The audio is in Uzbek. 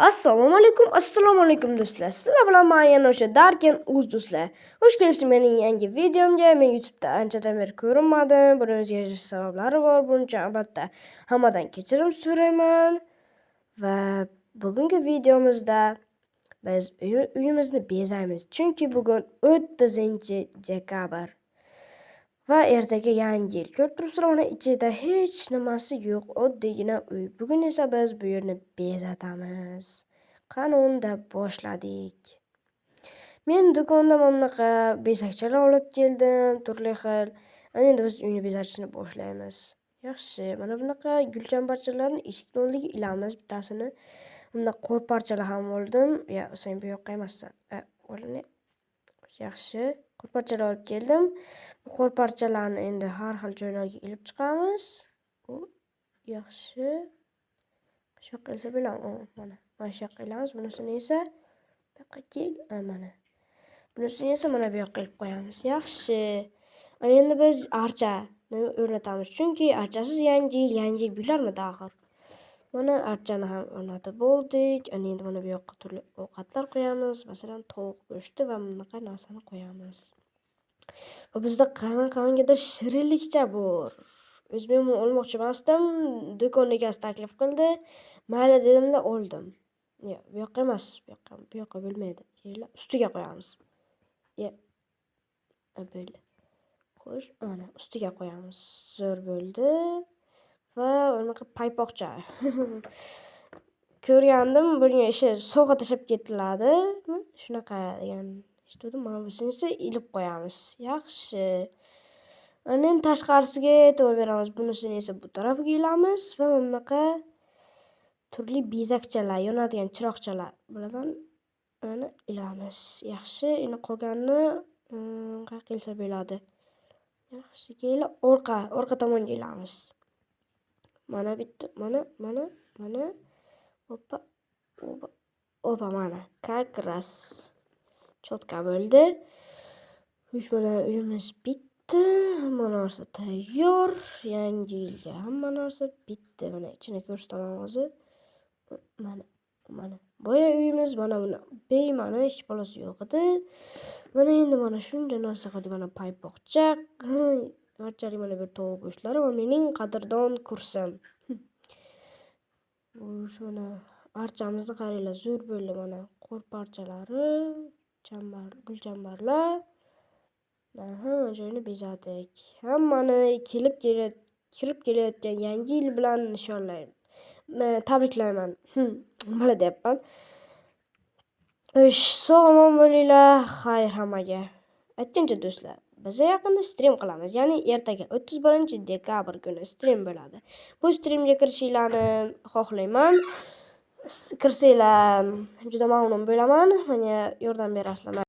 Assalomu alaykum do'stlar. Sizlar bilan men yana o'sha Darken Uz do'stlar. Xush kelibsiz mening yangi videomga. Men YouTube'da anchadan beri ko'rinmadim. Buning o'ziga sabablari bor. Buning uchun albatta hammadan kechirim so'rayman. Va bugungi videomizda biz uyimizni bezaymiz. Chunki bugun 30-dekabr. Va ertaga yangi yil. Ko'rib turibsizlar, mana ichida hech nimasi yo'q, oddiygina uy. Bugun esa biz bu yerni bezatamiz. Qani unda boshladik. Men do'kondan bunaqa bezakchalar olib keldim, turli xil. Endi biz uyni bezatishni boshlaymiz. Yaxshi, mana bunaqa gulchambarchalarni eshikni oldiga ilamiz bittasini. Bunda qo'rparchalar ham oldim. Sen bu yoqqa emassan. Yaxshi, qo'rparchalar olib keldim. Bu qo'rparchalarni endi har xil joylarga ilib chiqamiz. Yaxshi. Shu yoqqa ilsa bo'ladimi? Mana shu yoqqa ilamiz. Bunisini esa bu yoqqa kel, mana. Bunisini esa mana bu yoqqa ilib qo'yamiz. Yaxshi. Endi biz archani o'rnatamiz. Chunki archasiz yangi yil bo'larmidi axir. Mana archani ham o'rnatib bo'ldik. Endi mana bu yoqqa turli ovqatlar qo'yamiz. Masalan, tovuq go'shti va bunaqa narsani qo'yamiz. Va bizda qanaqadir shirinlikcha bor. O'zim ham olmoqchi emasdim. Do'kon egasi taklif qildi. Mayli dedimda oldim. Yo'q, bu yoqqa emas. Bu yoqqa bo'lmaydi. Ustiga qo'yamiz. Böyle. Xo'sh, ana ustiga qo'yamiz. Zo'r bo'ldi. Va unaqa paypoqcha. Ko'rgandim, buning ishi sovg'a tashab ketiladi. Shunaqa degan eshitdim. Mana bunisini ilib qo'yamiz. Yaxshi. Endi tashqarisiga e'tibor beramiz. Bunisini esa bu tarafga ilamiz va bunaqa turli bezakchalar, yonadigan chiroqchalar bilan mana ilamiz. Yaxshi, endi qolganini qayerga ilsa bo'ladi. Yaxshi, keyin orqa tomonga ilamiz. Mana bitta, mana. Opa, mana. Как раз chotka bo'ldi. Mana uyimiz bitdi. Hamma narsa tayyor. Yangi yilga hamma narsa bitdi. Mana ichini ko'rsataman hozir. Mana. Boya uyimiz mana buni beymani hech bolasi yo'q edi. Mana endi mana shuncha narsa qildik. Mana paypoqcha, barchalik mana bir tovuq go'shtlari va mening qadrdon kursim. Shuna archamizni qaranglar, zo'r bo'ldi mana. Qo'rparchalari, gulchambarlar. Hamma joyni bezadik. Hammani kirib kelayotgan yangi yil bilan nishonlayman. Tabriklayman. Nima deyapman? Sog'-omon bo'linglar. Xayr hammaga. Aytgancha do'stlar, biz yaqinda stream qilamiz. Ya'ni ertaga 31-dekabr kuni stream bo'ladi. Bu streamga kirishinglarni xohlayman. Kirsanglar juda mamnun bo'laman. Menga yordam berasizlar.